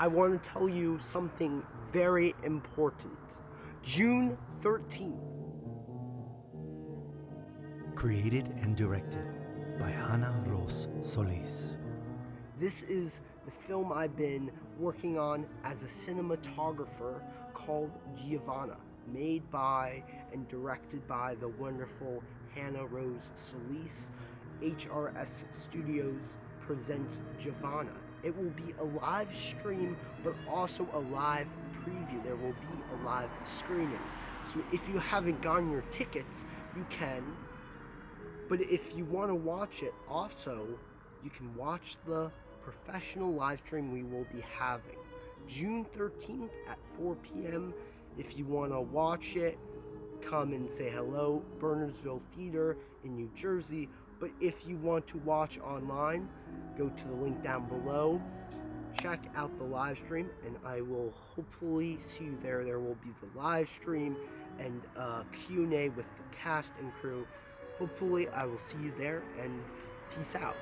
I want to tell you something very important. June 13th. Created and directed by Hannah Ros Solis. This is the film I've been working on as a cinematographer called Giovanna, made by and directed by the wonderful Hannah Rose Solis. HRS Studios presents Giovanna. It will be a live stream, but also a live preview. There will be a live screening. So if you haven't gotten your tickets, you can. But if you want to watch it also, you can watch the professional live stream we will be having. June 13th at 4 p.m. If you want to watch it, come and say hello. Bernardsville Theater in New Jersey. But if you want to watch online, go to the link down below. Check out the live stream, and I will hopefully see you there. There will be the live stream and Q&A with the cast and crew. Hopefully, I will see you there, and peace out.